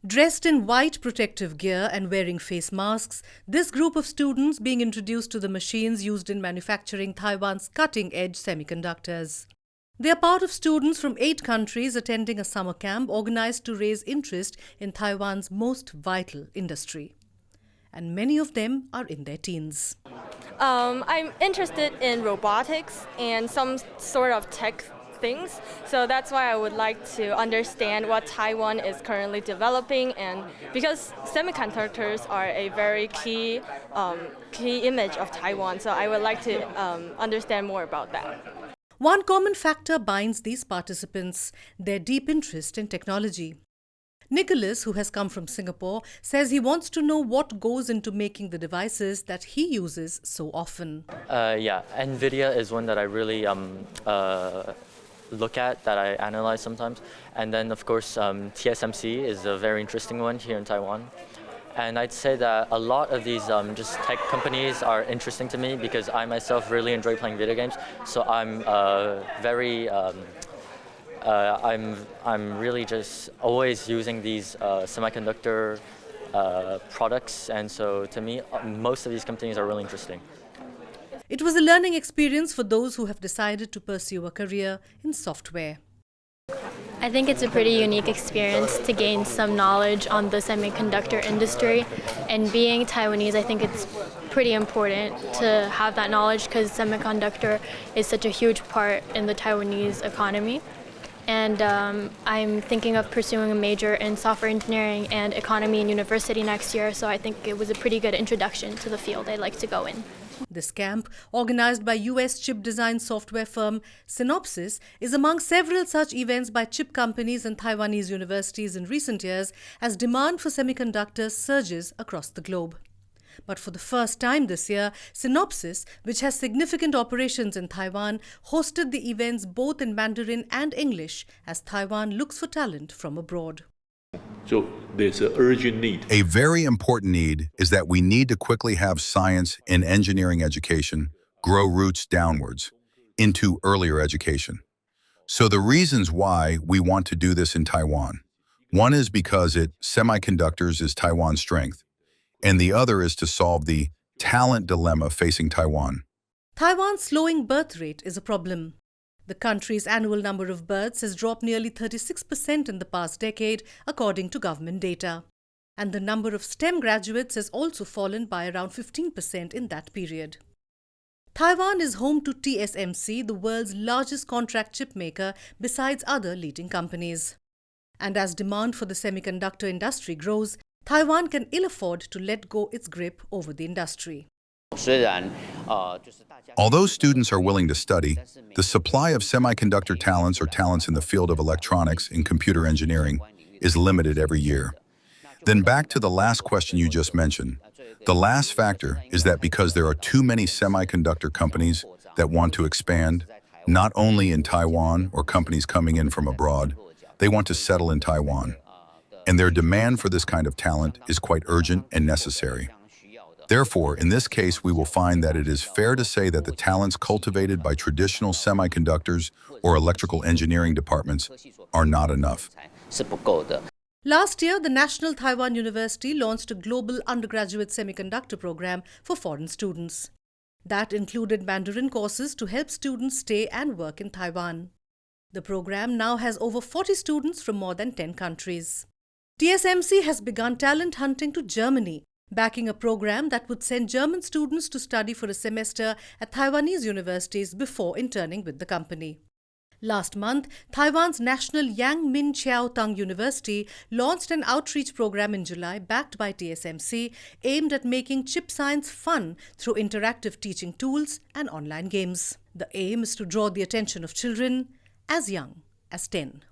Dressed in white protective gear and wearing face masks, this group of students being introduced to the machines used in manufacturing Taiwan's cutting-edge semiconductors. They are part of students from 8 countries attending a summer camp organized to raise interest in Taiwan's most vital industry. And many of them are in their teens. I'm interested in robotics and some sort of tech things, so that's why I would like to understand what Taiwan is currently developing, and because semiconductors are a very key image of Taiwan, so I would like to understand more about that. One common factor binds these participants: their deep interest in technology. Nicholas, who has come from Singapore, says he wants to know what goes into making the devices that he uses so often. NVIDIA is one that I really look at, that I analyze sometimes. And then, of course, TSMC is a very interesting one here in Taiwan. And I'd say that a lot of these just tech companies are interesting to me because I myself really enjoy playing video games. So I'm I'm really just always using these semiconductor products, and so to me, most of these companies are really interesting. It was a learning experience for those who have decided to pursue a career in software. I think it's a pretty unique experience to gain some knowledge on the semiconductor industry, and being Taiwanese, I think it's pretty important to have that knowledge because semiconductor is such a huge part in the Taiwanese economy. And I'm thinking of pursuing a major in software engineering and economy in university next year, so I think it was a pretty good introduction to the field I'd like to go in. This camp, organized by US chip design software firm Synopsys, is among several such events by chip companies and Taiwanese universities in recent years as demand for semiconductors surges across the globe. But for the first time this year, Synopsys, which has significant operations in Taiwan, hosted the events both in Mandarin and English as Taiwan looks for talent from abroad. So there's an urgent need. A very important need is that we need to quickly have science and engineering education grow roots downwards into earlier education. So the reasons why we want to do this in Taiwan. One is because semiconductors is Taiwan's strength, and the other is to solve the talent dilemma facing Taiwan. Taiwan's slowing birth rate is a problem. The country's annual number of births has dropped nearly 36% in the past decade, according to government data. And the number of STEM graduates has also fallen by around 15% in that period. Taiwan is home to TSMC, the world's largest contract chip maker, besides other leading companies. And as demand for the semiconductor industry grows, Taiwan can ill afford to let go its grip over the industry. Although students are willing to study, the supply of semiconductor talents or talents in the field of electronics and computer engineering is limited every year. Then back to the last question you just mentioned. The last factor is that because there are too many semiconductor companies that want to expand, not only in Taiwan or companies coming in from abroad, they want to settle in Taiwan. And their demand for this kind of talent is quite urgent and necessary. Therefore, in this case, we will find that it is fair to say that the talents cultivated by traditional semiconductors or electrical engineering departments are not enough. Last year, the National Taiwan University launched a global undergraduate semiconductor program for foreign students. That included Mandarin courses to help students stay and work in Taiwan. The program now has over 40 students from more than 10 countries. TSMC has begun talent hunting to Germany, backing a program that would send German students to study for a semester at Taiwanese universities before interning with the company. Last month, Taiwan's National Yang Min Chiao Tung University launched an outreach program in July backed by TSMC aimed at making chip science fun through interactive teaching tools and online games. The aim is to draw the attention of children as young as 10.